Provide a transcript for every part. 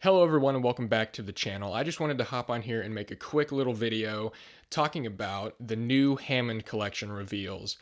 Hello everyone and welcome back to the channel. I just wanted to hop on here and make a quick little video talking about the new Hammond collection reveals.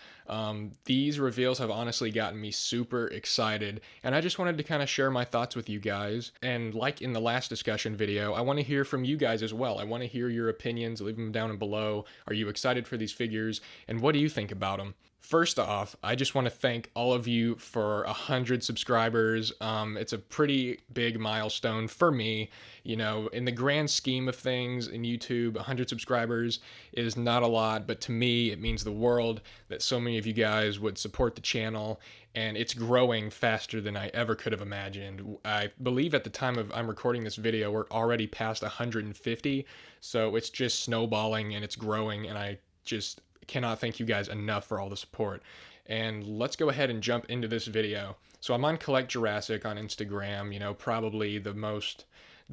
These reveals have honestly gotten me super excited, and I just wanted to kind of share my thoughts with you guys. And like in the last discussion video, I want to hear from you guys as well. I want to hear your opinions, leave them down below. Are you excited for these figures, and what do you think about them? First off, I just want to thank all of you for 100 subscribers. It's a pretty big milestone for me. You know, in the grand scheme of things in YouTube, 100 subscribers is not a lot, but to me, it means the world that so many of you guys would support the channel, and it's growing faster than I ever could have imagined. I believe at the time of I'm recording this video, we're already past 150, so it's just snowballing and it's growing, and I just cannot thank you guys enough for all the support. And let's go ahead and jump into this video. So I'm on Collect Jurassic on Instagram, you know, probably the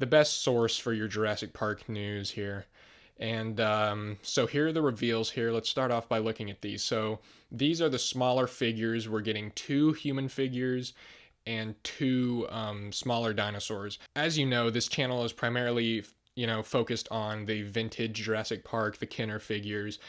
best source for your Jurassic Park news here. And so here are the reveals here. Let's start off by looking at these. So these are the smaller figures. We're getting 2 human figures and 2 smaller dinosaurs. As you know, this channel is primarily focused on the vintage Jurassic Park, the Kenner figures,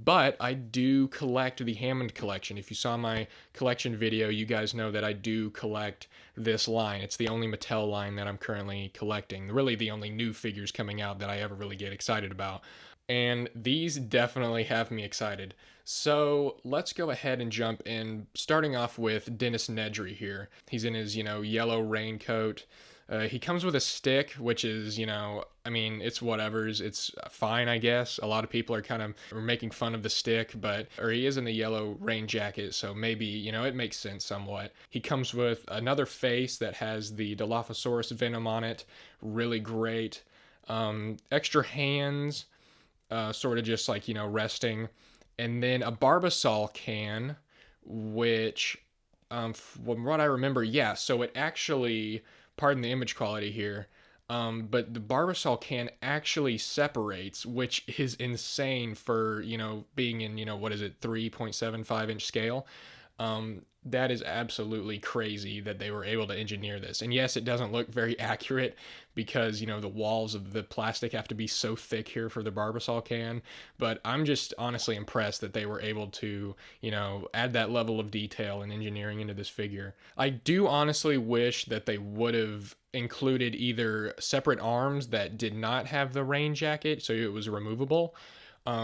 but I do collect the Hammond collection. If you saw my collection video, you guys know that I do collect this line. It's the only Mattel line that I'm currently collecting. Really the only new figures coming out that I ever really get excited about. And these definitely have me excited. So let's go ahead and jump in, starting off with Dennis Nedry here. He's in his, yellow raincoat. He comes with a stick, which is, I mean, it's whatever's. It's fine, I guess. A lot of people are making fun of the stick, or he is in the yellow rain jacket, so maybe, it makes sense somewhat. He comes with another face that has the Dilophosaurus venom on it. Really great. Extra hands, sort of just like, resting. And then a Barbasol can, which, from what I remember, yeah, so it actually, pardon the image quality here, but the Barbasol can actually separates, which is insane for, being in, what is it, 3.75 inch scale. That is absolutely crazy that they were able to engineer this. And yes, it doesn't look very accurate because, the walls of the plastic have to be so thick here for the Barbasol can. But I'm just honestly impressed that they were able to, add that level of detail and engineering into this figure. I do honestly wish that they would have included either separate arms that did not have the rain jacket, so it was removable.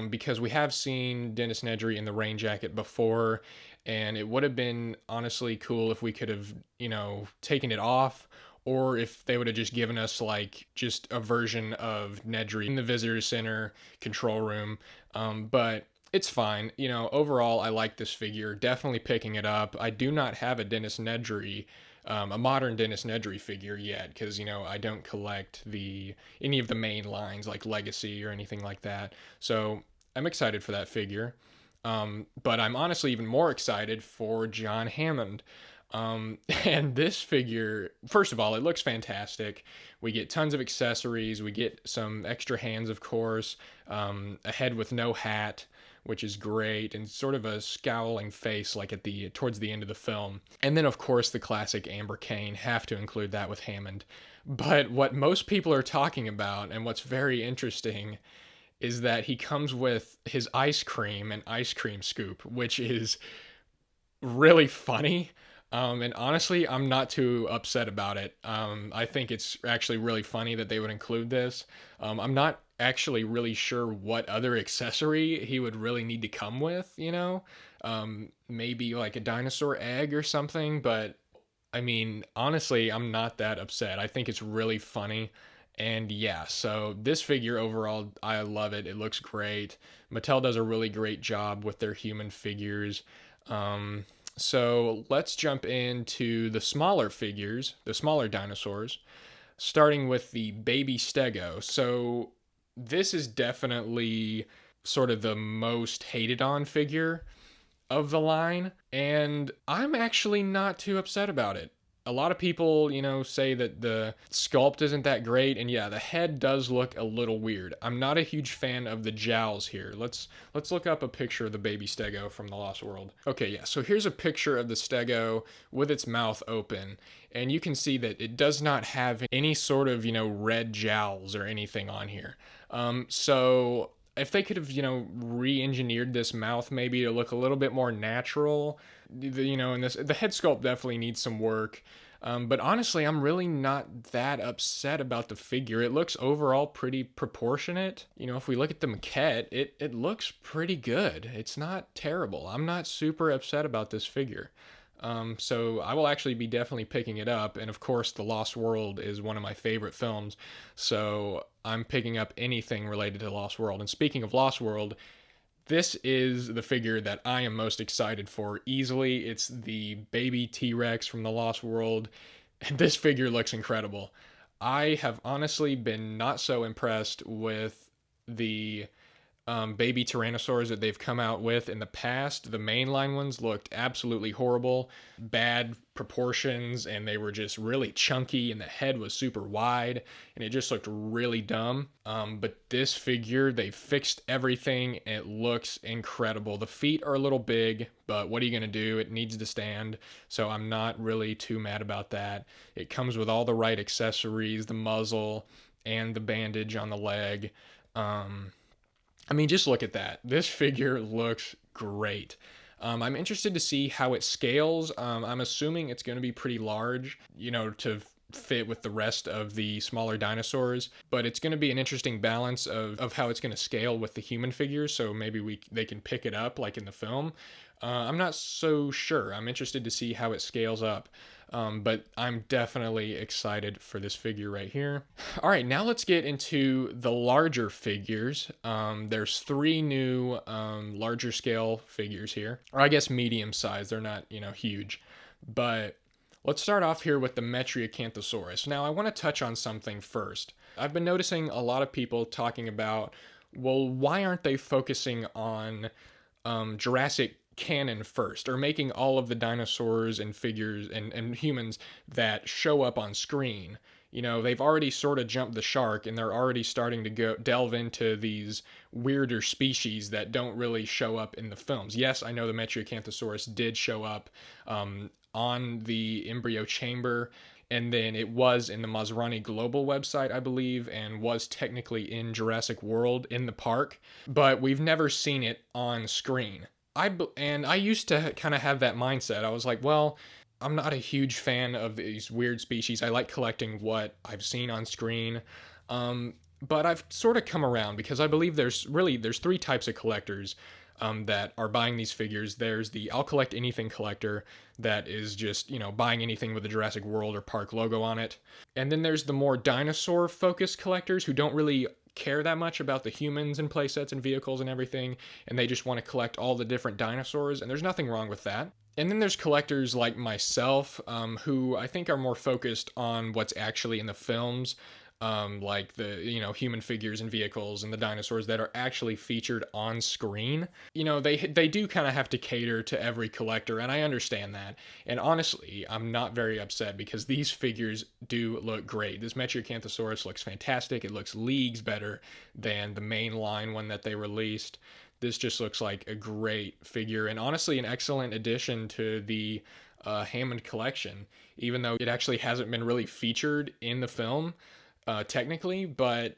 Because we have seen Dennis Nedry in the rain jacket before, and it would have been honestly cool if we could have, taken it off, or if they would have just given us like just a version of Nedry in the visitor center control room. But it's fine. Overall, I like this figure. Definitely picking it up. I do not have a Dennis Nedry, a modern Dennis Nedry figure yet, because I don't collect any of the main lines like Legacy or anything like that. So I'm excited for that figure. But I'm honestly even more excited for John Hammond. And this figure, first of all, it looks fantastic. We get tons of accessories. We get some extra hands, of course, a head with no hat, which is great, and sort of a scowling face like towards the end of the film. And then, of course, the classic Amber Cane. Have to include that with Hammond. But what most people are talking about, and what's very interesting, is that he comes with his ice cream and ice cream scoop, which is really funny. And honestly, I'm not too upset about it. I think it's actually really funny that they would include this. I'm not actually really sure what other accessory he would really need to come with, maybe like a dinosaur egg or something. But I mean, honestly, I'm not that upset. I think it's really funny. And yeah, so this figure overall, I love it. It looks great. Mattel does a really great job with their human figures. So let's jump into the smaller figures, the smaller dinosaurs, starting with the baby Stego. So this is definitely sort of the most hated on figure of the line, and I'm actually not too upset about it. A lot of people, say that the sculpt isn't that great, and yeah, the head does look a little weird. I'm not a huge fan of the jowls here. Let's look up a picture of the baby stego from the Lost World. Okay, yeah, so here's a picture of the stego with its mouth open, and you can see that it does not have any sort of, red jowls or anything on here. So if they could have, re-engineered this mouth maybe to look a little bit more natural, and the head sculpt definitely needs some work. But honestly, I'm really not that upset about the figure. It looks overall pretty proportionate. If we look at the maquette, it looks pretty good. It's not terrible. I'm not super upset about this figure. So I will actually be definitely picking it up. And of course, The Lost World is one of my favorite films. So I'm picking up anything related to Lost World. And speaking of Lost World, this is the figure that I am most excited for easily. It's the baby T-Rex from the Lost World. And this figure looks incredible. I have honestly been not so impressed with the baby Tyrannosaurs that they've come out with in the past. The mainline ones looked absolutely horrible, bad proportions, and they were just really chunky, and the head was super wide, and it just looked really dumb. But this figure, they fixed everything, and it looks incredible. The feet are a little big, but what are you going to do? It needs to stand, so I'm not really too mad about that. It comes with all the right accessories, the muzzle, and the bandage on the leg. Just look at that. This figure looks great. I'm interested to see how it scales. I'm assuming it's going to be pretty large, to fit with the rest of the smaller dinosaurs, but it's going to be an interesting balance of how it's going to scale with the human figures, so maybe they can pick it up like in the film. I'm not so sure. I'm interested to see how it scales up. But I'm definitely excited for this figure right here. All right, now let's get into the larger figures. There's 3 new larger scale figures here, or I guess medium size. They're not, huge. But let's start off here with the Metricanthosaurus. Now, I want to touch on something first. I've been noticing a lot of people talking about, well, why aren't they focusing on Jurassic canon first, or making all of the dinosaurs and figures and humans that show up on screen? They've already sort of jumped the shark, and they're already starting to delve into these weirder species that don't really show up in the films. Yes, I know the Metricanthosaurus did show up on the embryo chamber, and then it was in the Mazrani Global website, I believe, and was technically in Jurassic World in the park, but we've never seen it on screen. I used to kind of have that mindset. I was like, well, I'm not a huge fan of these weird species. I like collecting what I've seen on screen. But I've sort of come around, because I believe there's 3 types of collectors that are buying these figures. There's the I'll collect anything collector that is just, buying anything with the Jurassic World or park logo on it. And then there's the more dinosaur focused collectors who don't really care that much about the humans and playsets and vehicles and everything, and they just want to collect all the different dinosaurs, and there's nothing wrong with that. And then there's collectors like myself, who I think are more focused on what's actually in the films, like the human figures and vehicles and the dinosaurs that are actually featured on screen. They do kind of have to cater to every collector, and I understand that. And honestly, I'm not very upset, because these figures do look great. This Metricanthosaurus looks fantastic. It looks leagues better than the mainline one that they released. This just looks like a great figure, and honestly an excellent addition to the Hammond collection, even though it actually hasn't been really featured in the film technically, but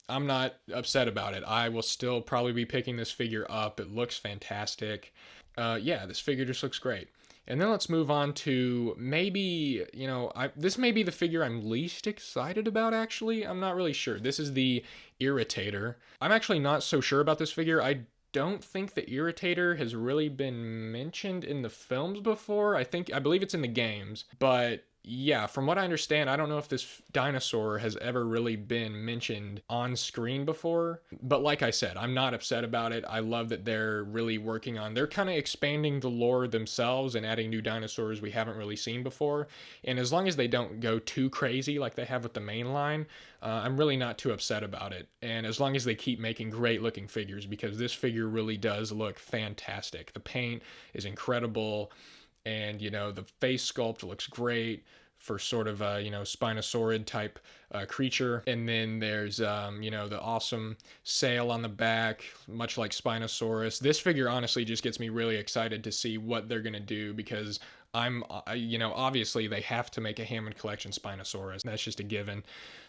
I'm not upset about it. I will still probably be picking this figure up. It looks fantastic. Yeah, this figure just looks great. And then let's move on to maybe, this may be the figure I'm least excited about, actually. I'm not really sure. This is the Irritator. I'm actually not so sure about this figure. I don't think the Irritator has really been mentioned in the films before. I believe it's in the games, but yeah, from what I understand, I don't know if this dinosaur has ever really been mentioned on screen before. But like I said, I'm not upset about it. I love that they're really they're kind of expanding the lore themselves and adding new dinosaurs we haven't really seen before. And as long as they don't go too crazy like they have with the main line, I'm really not too upset about it. And as long as they keep making great looking figures, because this figure really does look fantastic. The paint is incredible. And, the face sculpt looks great. for sort of a, Spinosaurid type creature. And then there's, the awesome sail on the back, much like Spinosaurus. This figure honestly just gets me really excited to see what they're going to do, because obviously they have to make a Hammond collection Spinosaurus. That's just a given.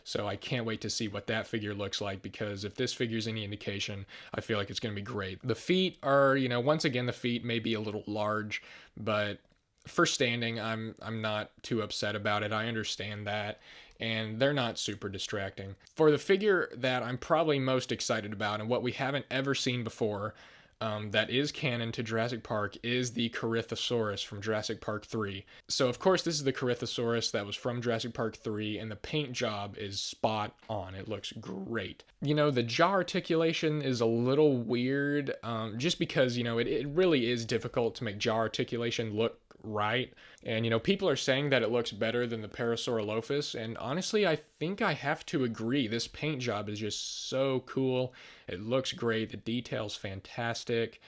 So I can't wait to see what that figure looks like, because if this figure's any indication, I feel like it's going to be great. The feet are, once again, the feet may be a little large, but for standing, I'm not too upset about it. I understand that, and they're not super distracting. For the figure that I'm probably most excited about, and what we haven't ever seen before, that is canon to Jurassic Park, is the Carythesaurus from Jurassic Park 3. So of course this is the Carythesaurus that was from Jurassic Park 3, and the paint job is spot on. It looks great. The jaw articulation is a little weird, just because, it really is difficult to make jaw articulation look right. And people are saying that it looks better than the Parasaurolophus, and honestly I think I have to agree. This paint job is just so cool. It looks great. The detail's fantastic.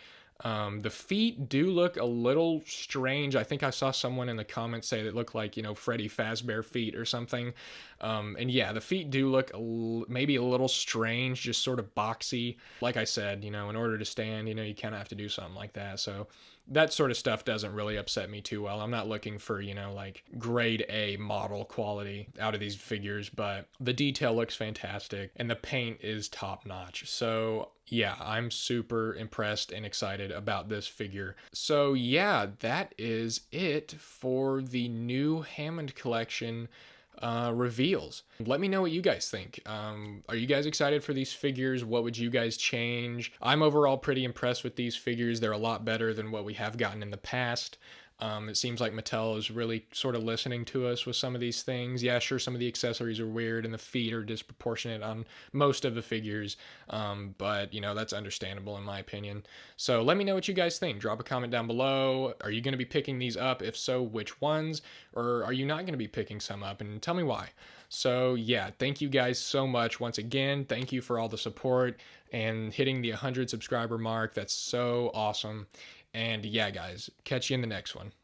The feet do look a little strange. I think I saw someone in the comments say that it looked like, Freddy Fazbear feet or something. And yeah, the feet do look maybe a little strange, just sort of boxy. Like I said, in order to stand, you kind of have to do something like that. So that sort of stuff doesn't really upset me too well. I'm not looking for, like grade A model quality out of these figures, but the detail looks fantastic and the paint is top notch. So yeah, I'm super impressed and excited about this figure. So yeah, that is it for the new Hammond collection reveals. Let me know what you guys think. Are you guys excited for these figures? What would you guys change? I'm overall pretty impressed with these figures. They're a lot better than what we have gotten in the past. It seems like Mattel is really sort of listening to us with some of these things. Yeah, sure, some of the accessories are weird and the feet are disproportionate on most of the figures, but that's understandable in my opinion. So let me know what you guys think. Drop a comment down below. Are you going to be picking these up? If so, which ones? Or are you not going to be picking some up? And tell me why. So yeah, thank you guys so much. Once again, thank you for all the support and hitting the 100 subscriber mark. That's so awesome. And yeah, guys, catch you in the next one.